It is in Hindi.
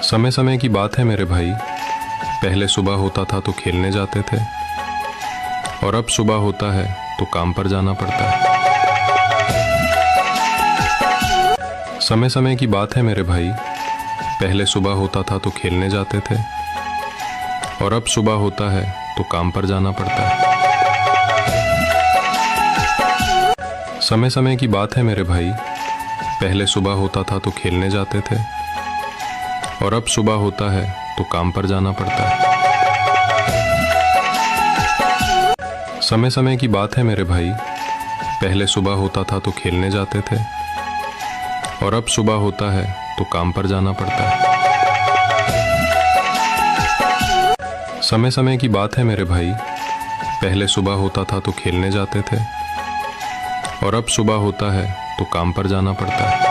समय समय की बात है मेरे भाई, पहले सुबह होता था तो खेलने जाते थे, और अब सुबह होता है तो काम पर जाना पड़ता है। समय समय की बात है मेरे भाई, पहले सुबह होता था तो खेलने जाते थे, और अब सुबह होता है तो काम पर जाना पड़ता है। समय समय की बात है मेरे भाई, पहले सुबह होता था तो खेलने जाते थे, और अब सुबह होता है तो काम पर जाना पड़ता है। समय समय की बात है मेरे भाई, पहले सुबह होता था तो खेलने जाते थे, और अब सुबह होता है तो काम पर जाना पड़ता है। समय समय की बात है मेरे भाई, पहले सुबह होता था तो खेलने जाते थे, और अब सुबह होता है तो काम पर जाना पड़ता है।